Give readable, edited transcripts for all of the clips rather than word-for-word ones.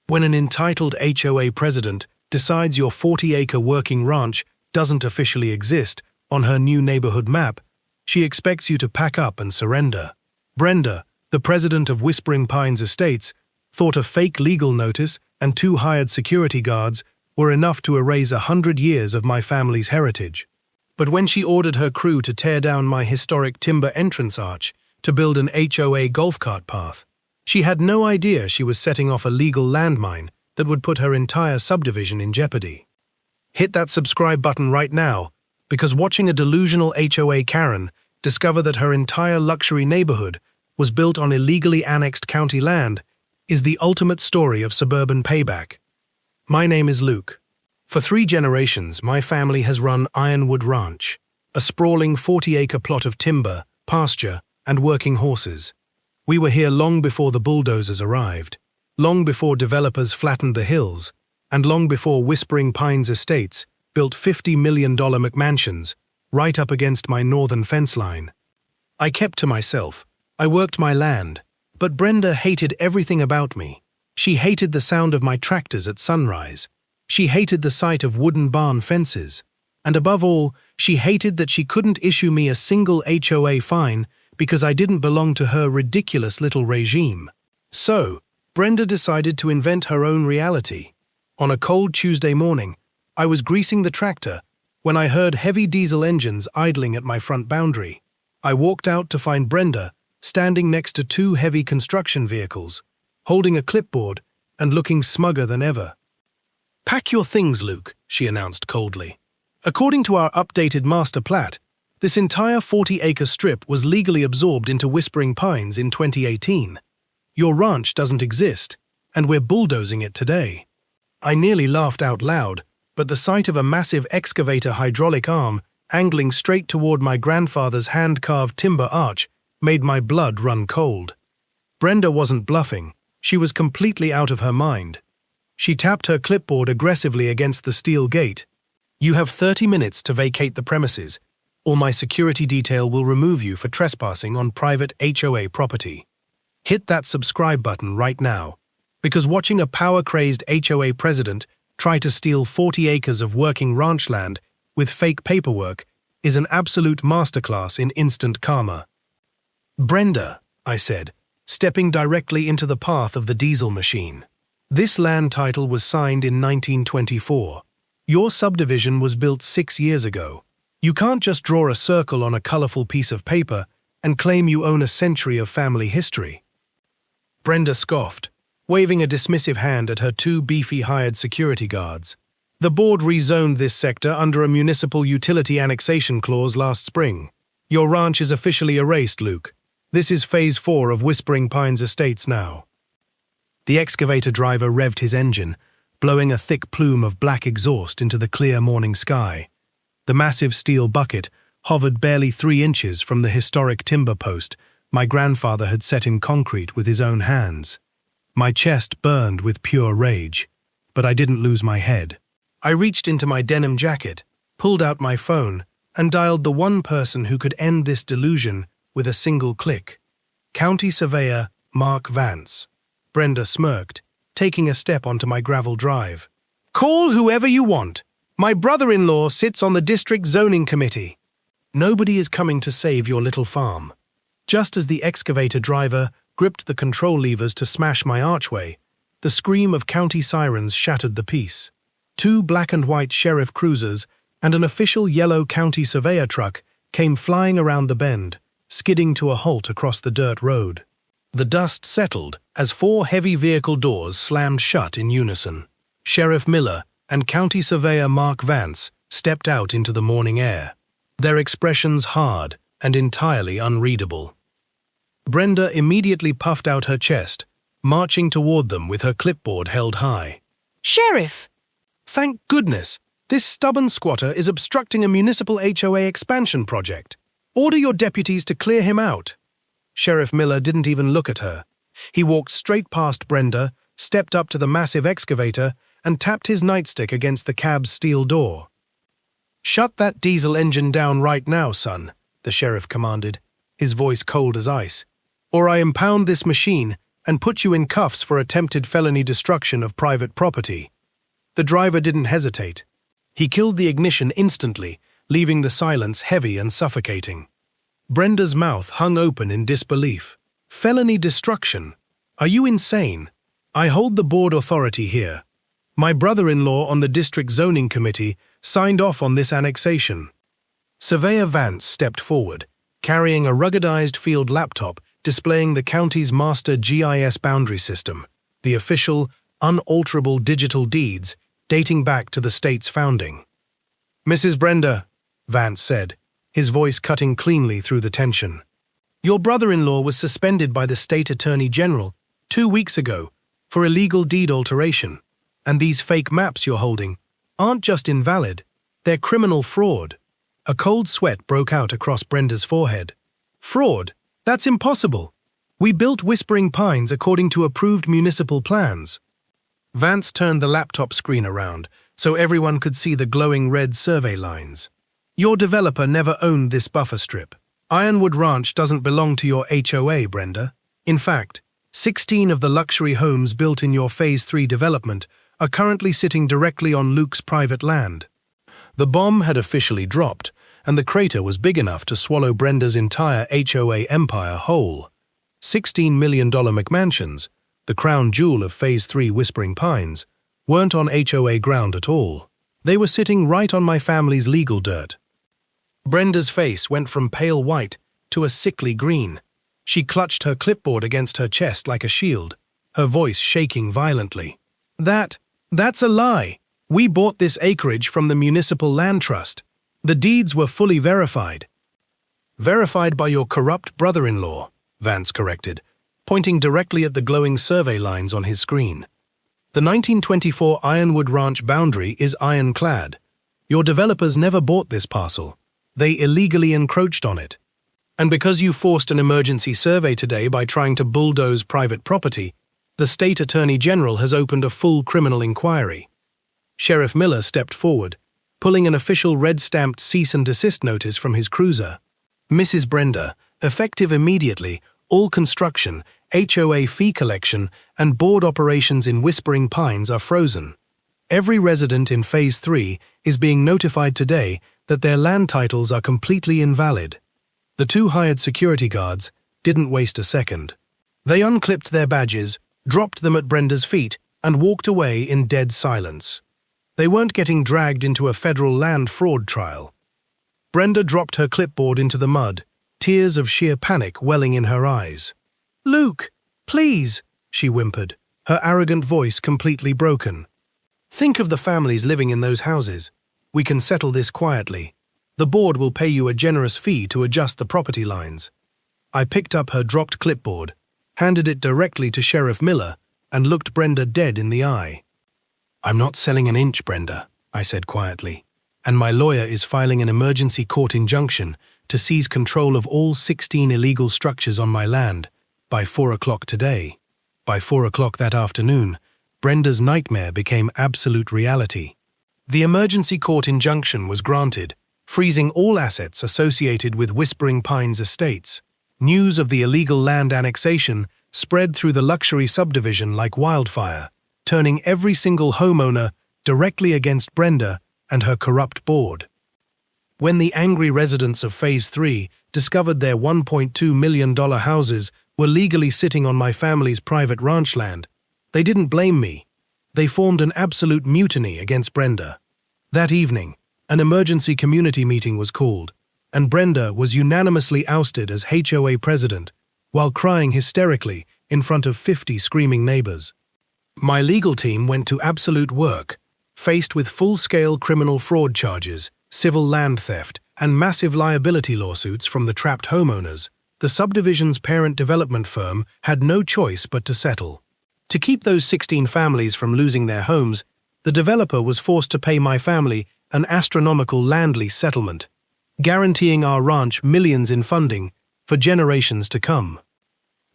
When an entitled HOA president decides your 40-acre working ranch doesn't officially exist on her new neighborhood map, she expects you to pack up and surrender. Brenda, the president of Whispering Pines Estates, thought a fake legal notice and 2 hired security guards were enough to erase 100 years of my family's heritage. But when she ordered her crew to tear down my historic timber entrance arch to build an HOA golf cart path, she had no idea she was setting off a legal landmine that would put her entire subdivision in jeopardy. Hit that subscribe button right now, because watching a delusional HOA Karen discover that her entire luxury neighborhood was built on illegally annexed county land is the ultimate story of suburban payback. My name is Luke. For 3 generations, my family has run Ironwood Ranch, a sprawling 40-acre plot of timber, pasture, and working horses. We were here long before the bulldozers arrived, long before developers flattened the hills, and long before Whispering Pines Estates built $50 million McMansions right up against my northern fence line. I kept to myself. I worked my land, but Brenda hated everything about me. She hated the sound of my tractors at sunrise. She hated the sight of wooden barn fences. And above all, she hated that she couldn't issue me a single HOA fine because I didn't belong to her ridiculous little regime. So, Brenda decided to invent her own reality. On a cold Tuesday morning, I was greasing the tractor when I heard heavy diesel engines idling at my front boundary. I walked out to find Brenda standing next to 2 heavy construction vehicles, holding a clipboard and looking smugger than ever. "Pack your things, Luke," she announced coldly. "According to our updated master plat, this entire 40-acre strip was legally absorbed into Whispering Pines in 2018. Your ranch doesn't exist, and we're bulldozing it today." I nearly laughed out loud, but the sight of a massive excavator hydraulic arm angling straight toward my grandfather's hand-carved timber arch made my blood run cold. Brenda wasn't bluffing. She was completely out of her mind. She tapped her clipboard aggressively against the steel gate. "You have 30 minutes to vacate the premises, or my security detail will remove you for trespassing on private HOA property." Hit that subscribe button right now, because watching a power-crazed HOA president try to steal 40 acres of working ranch land with fake paperwork is an absolute masterclass in instant karma. "Brenda," I said, stepping directly into the path of the diesel machine. "This land title was signed in 1924. Your subdivision was built 6 years ago. You can't just draw a circle on a colorful piece of paper and claim you own a century of family history." Brenda scoffed, waving a dismissive hand at her 2 beefy hired security guards. "The board rezoned this sector under a municipal utility annexation clause last spring. Your ranch is officially erased, Luke. This is Phase 4 of Whispering Pines Estates now." The excavator driver revved his engine, blowing a thick plume of black exhaust into the clear morning sky. The massive steel bucket hovered barely 3 inches from the historic timber post my grandfather had set in concrete with his own hands. My chest burned with pure rage, but I didn't lose my head. I reached into my denim jacket, pulled out my phone, and dialed the one person who could end this delusion with a single click. County Surveyor Mark Vance. Brenda smirked, taking a step onto my gravel drive. "Call whoever you want. My brother-in-law sits on the district zoning committee." "Nobody is coming to save your little farm." Just as the excavator driver gripped the control levers to smash my archway, the scream of county sirens shattered the peace. 2 black and white sheriff cruisers and an official yellow county surveyor truck came flying around the bend, skidding to a halt across the dirt road. The dust settled as 4 heavy vehicle doors slammed shut in unison. Sheriff Miller and County Surveyor Mark Vance stepped out into the morning air, their expressions hard and entirely unreadable. Brenda immediately puffed out her chest, marching toward them with her clipboard held high. "Sheriff!" "Thank goodness! This stubborn squatter is obstructing a municipal HOA expansion project. Order your deputies to clear him out." Sheriff Miller didn't even look at her. He walked straight past Brenda, stepped up to the massive excavator, and tapped his nightstick against the cab's steel door. "Shut that diesel engine down right now, son," the sheriff commanded, his voice cold as ice, "or I impound this machine and put you in cuffs for attempted felony destruction of private property." The driver didn't hesitate. He killed the ignition instantly, leaving the silence heavy and suffocating. Brenda's mouth hung open in disbelief. "Felony destruction? Are you insane? I hold the board authority here. My brother-in-law on the district zoning committee signed off on this annexation." Surveyor Vance stepped forward, carrying a ruggedized field laptop displaying the county's master GIS boundary system, the official, unalterable digital deeds dating back to the state's founding. "Mrs. Brenda," Vance said, his voice cutting cleanly through the tension, "your brother-in-law was suspended by the state attorney general 2 weeks ago for illegal deed alteration, and these fake maps you're holding aren't just invalid, they're criminal fraud." A cold sweat broke out across Brenda's forehead. "Fraud? That's impossible. We built Whispering Pines according to approved municipal plans." Vance turned the laptop screen around so everyone could see the glowing red survey lines. "Your developer never owned this buffer strip. Ironwood Ranch doesn't belong to your HOA, Brenda. In fact, 16 of the luxury homes built in your Phase 3 development are currently sitting directly on Luke's private land." The bomb had officially dropped, and the crater was big enough to swallow Brenda's entire HOA empire whole. $16 million McMansions, the crown jewel of Phase 3 Whispering Pines, weren't on HOA ground at all. They were sitting right on my family's legal dirt. Brenda's face went from pale white to a sickly green. She clutched her clipboard against her chest like a shield, her voice shaking violently. That's a lie. We bought this acreage from the Municipal Land Trust. The deeds were fully verified." "Verified by your corrupt brother-in-law," Vance corrected, pointing directly at the glowing survey lines on his screen. "The 1924 Ironwood Ranch boundary is ironclad. Your developers never bought this parcel. They illegally encroached on it. And because you forced an emergency survey today by trying to bulldoze private property, the state attorney general has opened a full criminal inquiry." Sheriff Miller stepped forward, pulling an official red-stamped cease and desist notice from his cruiser. "Mrs. Brenda, effective immediately, all construction, HOA fee collection, and board operations in Whispering Pines are frozen. Every resident in Phase 3 is being notified today that their land titles are completely invalid." The 2 hired security guards didn't waste a second. They unclipped their badges, dropped them at Brenda's feet, and walked away in dead silence. They weren't getting dragged into a federal land fraud trial. Brenda dropped her clipboard into the mud, tears of sheer panic welling in her eyes. "Luke, please," she whimpered, her arrogant voice completely broken. "Think of the families living in those houses. We can settle this quietly. The board will pay you a generous fee to adjust the property lines." I picked up her dropped clipboard, handed it directly to Sheriff Miller, and looked Brenda dead in the eye. "I'm not selling an inch, Brenda," I said quietly, "and my lawyer is filing an emergency court injunction to seize control of all 16 illegal structures on my land by 4 o'clock today." By 4 o'clock that afternoon, Brenda's nightmare became absolute reality. The emergency court injunction was granted, freezing all assets associated with Whispering Pines estates. News of the illegal land annexation spread through the luxury subdivision like wildfire, turning every single homeowner directly against Brenda and her corrupt board. When the angry residents of Phase 3 discovered their $1.2 million houses were legally sitting on my family's private ranch land, they didn't blame me. They formed an absolute mutiny against Brenda. That evening, an emergency community meeting was called, and Brenda was unanimously ousted as HOA president, while crying hysterically in front of 50 screaming neighbors. My legal team went to absolute work, faced with full-scale criminal fraud charges, civil land theft, and massive liability lawsuits from the trapped homeowners. The subdivision's parent development firm had no choice but to settle. To keep those 16 families from losing their homes, the developer was forced to pay my family an astronomical land lease settlement, guaranteeing our ranch millions in funding for generations to come.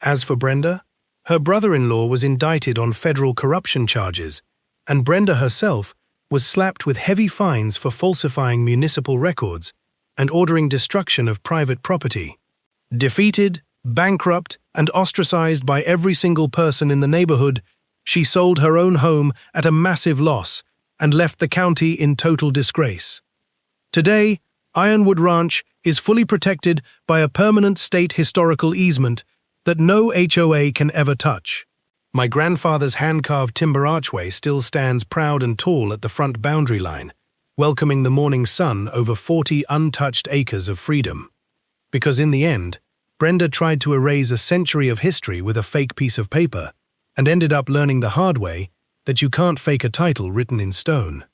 As for Brenda, her brother-in-law was indicted on federal corruption charges, and Brenda herself was slapped with heavy fines for falsifying municipal records and ordering destruction of private property. Defeated, Bankrupt and ostracized by every single person in the neighborhood, she sold her own home at a massive loss and left the county in total disgrace. Today, Ironwood Ranch is fully protected by a permanent state historical easement that no HOA can ever touch. My grandfather's hand-carved timber archway still stands proud and tall at the front boundary line, welcoming the morning sun over 40 untouched acres of freedom. Because in the end, Brenda tried to erase a century of history with a fake piece of paper and ended up learning the hard way that you can't fake a title written in stone.